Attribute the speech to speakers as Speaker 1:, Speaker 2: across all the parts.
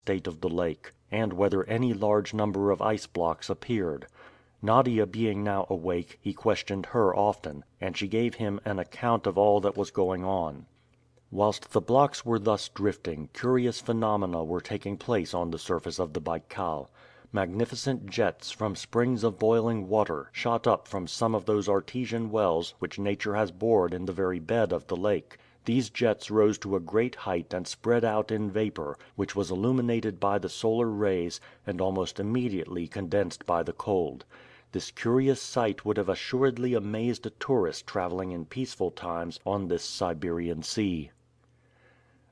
Speaker 1: state of the lake, and whether any large number of ice blocks appeared. Nadia being now awake, he questioned her often, and she gave him an account of all that was going on. Whilst the blocks were thus drifting, curious phenomena were taking place on the surface of the Baikal. Magnificent jets from springs of boiling water shot up from some of those artesian wells which nature has bored in the very bed of the lake. These jets rose to a great height and spread out in vapor, which was illuminated by the solar rays and almost immediately condensed by the cold. This curious sight would have assuredly amazed a tourist traveling in peaceful times on this Siberian sea.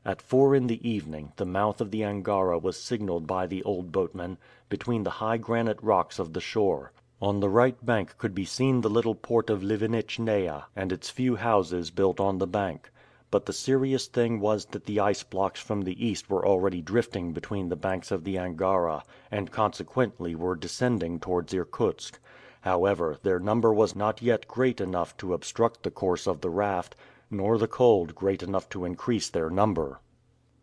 Speaker 1: At 4 in the evening, the mouth of the Angara was signaled by the old boatman, between the high granite rocks of the shore. On the right bank could be seen the little port of Livenitchnaia and its few houses built on the bank. But the serious thing was that the ice blocks from the east were already drifting between the banks of the Angara, and consequently were descending towards Irkutsk. However, their number was not yet great enough to obstruct the course of the raft, nor the cold great enough to increase their number.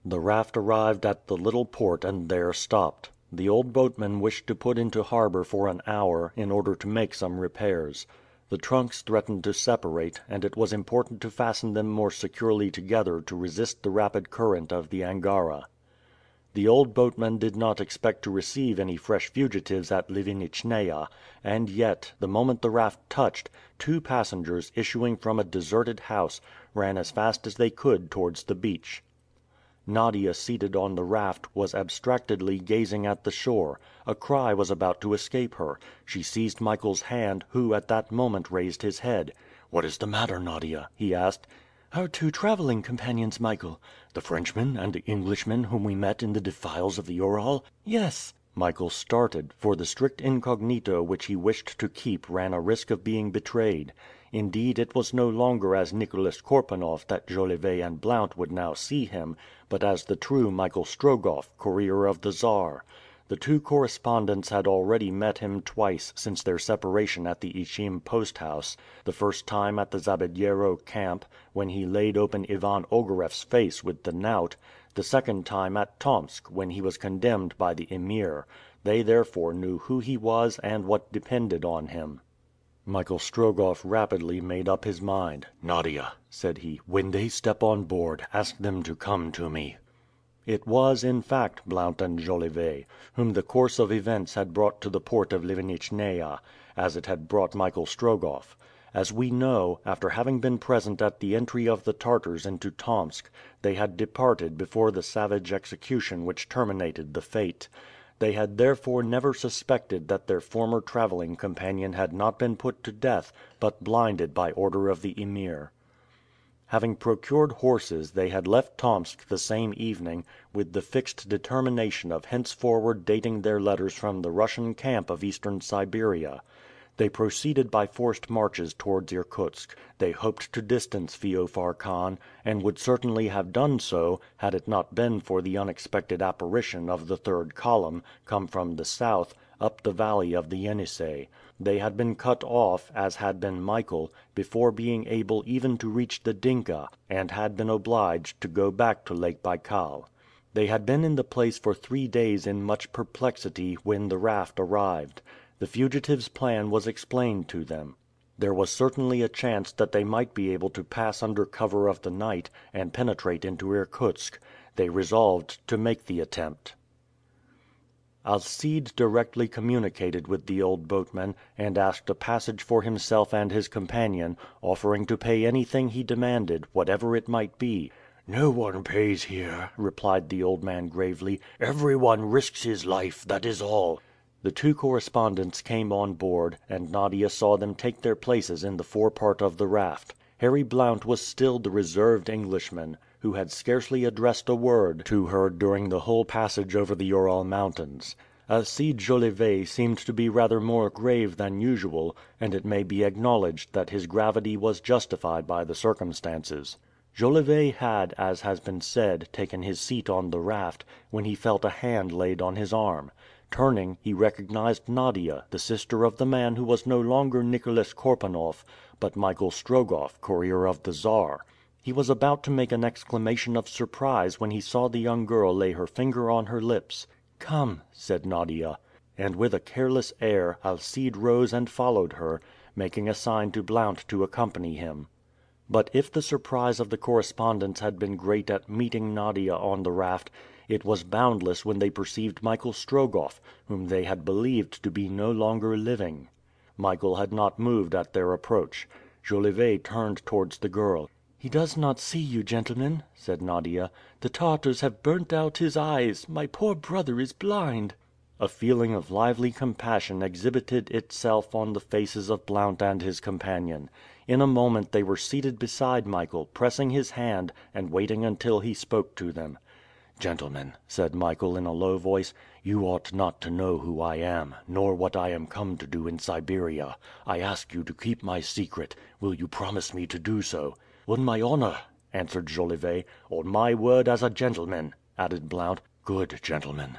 Speaker 1: The raft arrived at the little port and there stopped. The old boatman wished to put into harbor for an hour, in order to make some repairs. The trunks threatened to separate, and it was important to fasten them more securely together to resist the rapid current of the Angara. The old boatman did not expect to receive any fresh fugitives at Livenitchnaia, and yet, the moment the raft touched, 2 passengers issuing from a deserted house, ran as fast as they could towards the beach. Nadia, seated on the raft, was abstractedly gazing at the shore. A cry was about to escape her. She seized Michael's hand, who at that moment raised his head. "What is the matter, Nadia?" he asked. "Our 2 traveling companions, Michael." "The Frenchman and the Englishman whom we met in the defiles of the Ural?" "Yes." Michael started, for the strict incognito which he wished to keep ran a risk of being betrayed. Indeed, it was no longer as Nicholas Korpanoff that Jolivet and Blount would now see him, but as the true Michael Strogoff, courier of the Czar. The 2 correspondents had already met him twice since their separation at the Ichim post house, the first time at the Zabediero camp, when he laid open Ivan Ogareff's face with the knout, the second time at Tomsk, when he was condemned by the Emir. They therefore knew who he was and what depended on him. Michael Strogoff rapidly made up his mind. "Nadia," said he, "when they step on board, ask them to come to me." It was, in fact, Blount and Jolivet, whom the course of events had brought to the port of Livenitchnaia, as it had brought Michael Strogoff. As we know, after having been present at the entry of the Tartars into Tomsk, they had departed before the savage execution which terminated the fete. They had therefore never suspected that their former traveling companion had not been put to death, but blinded by order of the Emir. Having procured horses they had left Tomsk the same evening, with the fixed determination of henceforward dating their letters from the Russian camp of eastern Siberia. They proceeded by forced marches towards Irkutsk. They hoped to distance Feofar Khan, and would certainly have done so, had it not been for the unexpected apparition of the 3rd column, come from the south, up the valley of the Yenisei. They had been cut off, as had been Michael, before being able even to reach the Dinka, and had been obliged to go back to Lake Baikal. They had been in the place for 3 days in much perplexity when the raft arrived. The fugitives' plan was explained to them. There was certainly a chance that they might be able to pass under cover of the night, and penetrate into Irkutsk. They resolved to make the attempt. Alcide directly communicated with the old boatman, and asked a passage for himself and his companion, offering to pay anything he demanded, whatever it might be. "No one pays here," replied the old man gravely. "Every one risks his life, that is all." The 2 correspondents came on board, and Nadia saw them take their places in the forepart of the raft. Harry Blount was still the reserved Englishman, who had scarcely addressed a word to her during the whole passage over the Ural Mountains. Alcide Jolivet seemed to be rather more grave than usual, and it may be acknowledged that his gravity was justified by the circumstances. Jolivet had, as has been said, taken his seat on the raft, when he felt a hand laid on his arm. Turning, he recognized Nadia, the sister of the man who was no longer Nicholas Korpanoff, but Michael Strogoff, courier of the Czar. He was about to make an exclamation of surprise when he saw the young girl lay her finger on her lips. "Come," said Nadia. And with a careless air, Alcide rose and followed her, making a sign to Blount to accompany him. But if the surprise of the correspondents had been great at meeting Nadia on the raft, it was boundless when they perceived Michael Strogoff, whom they had believed to be no longer living. Michael had not moved at their approach. Jolivet turned towards the girl. "He does not see you, gentlemen," said Nadia. "The Tartars have burnt out his eyes. My poor brother is blind." A feeling of lively compassion exhibited itself on the faces of Blount and his companion. In a moment they were seated beside Michael, pressing his hand, and waiting until he spoke to them. "Gentlemen," said Michael in a low voice, "you ought not to know who I am, nor what I am come to do in Siberia. I ask you to keep my secret. Will you promise me to do so?" "On my honor," answered Jolivet. "On my word as a gentleman," added Blount. "Good, gentlemen."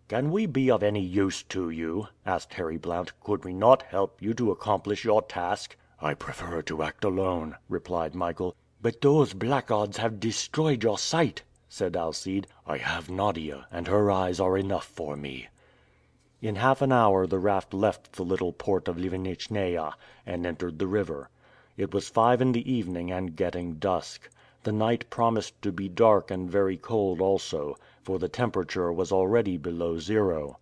Speaker 1: "Can we be of any use to you?" asked Harry Blount. "Could we not help you to accomplish your task?" "I prefer to act alone," replied Michael. "But those blackguards have destroyed your sight," said Alcide. "I have Nadia, and her eyes are enough for me." In half an hour the raft left the little port of Livenitchnaia, and entered the river. It was 5 in the evening and getting dusk. The night promised to be dark and very cold also, for the temperature was already below zero.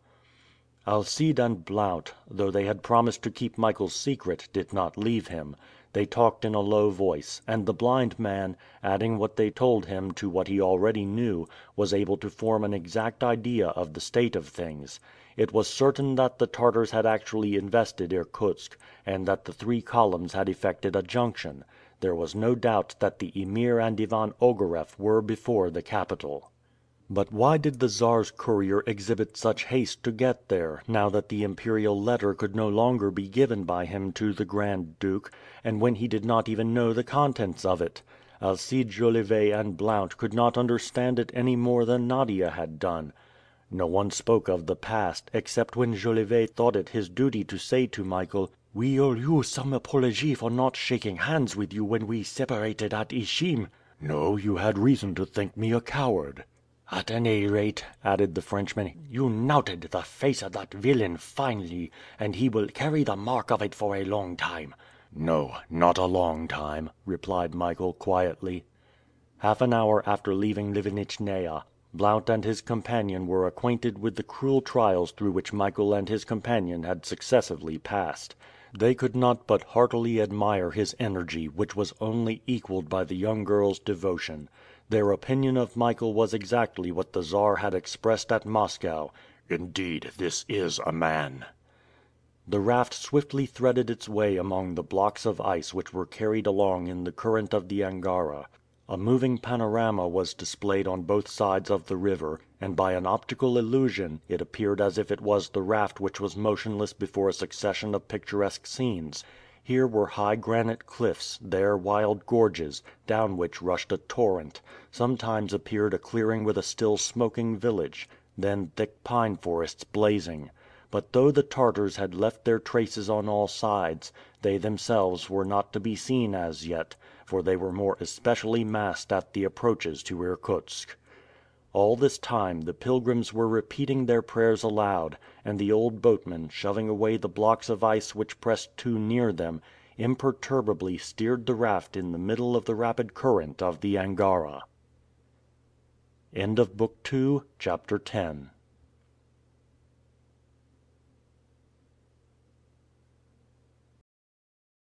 Speaker 1: Alcide and Blount, though they had promised to keep Michael's secret, did not leave him. They talked in a low voice, and the blind man, adding what they told him to what he already knew, was able to form an exact idea of the state of things. It was certain that the Tartars had actually invested Irkutsk, and that the three columns had effected a junction. There was no doubt that the Emir and Ivan Ogareff were before the capital. But why did the Czar's courier exhibit such haste to get there, now that the imperial letter could no longer be given by him to the Grand Duke, and when he did not even know the contents of it? Alcide, Jolivet, and Blount could not understand it any more than Nadia had done. No one spoke of the past, except when Jolivet thought it his duty to say to Michael, "We owe you some apology for not shaking hands with you when we separated at Ishim." "No, you had reason to think me a coward." "At any rate," added the Frenchman, "you knouted the face of that villain finely, and he will carry the mark of it for a long time." "No, not a long time," replied Michael quietly. Half an hour after leaving Livenitchnaia, Blount and his companion were acquainted with the cruel trials through which Michael and his companion had successively passed. They could not but heartily admire his energy, which was only equaled by the young girl's devotion. Their opinion of Michael was exactly what the Czar had expressed at Moscow. "Indeed, this is a man!" The raft swiftly threaded its way among the blocks of ice which were carried along in the current of the Angara. A moving panorama was displayed on both sides of the river, and by an optical illusion it appeared as if it was the raft which was motionless before a succession of picturesque scenes. Here were high granite cliffs, there wild gorges, down which rushed a torrent; sometimes appeared a clearing with a still smoking village; then thick pine forests blazing. But though the Tartars had left their traces on all sides, they themselves were not to be seen as yet, for they were more especially massed at the approaches to Irkutsk. All this time the pilgrims were repeating their prayers aloud, and the old boatman, shoving away the blocks of ice which pressed too near them, imperturbably steered the raft in the middle of the rapid current of the Angara. End of Book 2, Chapter 10.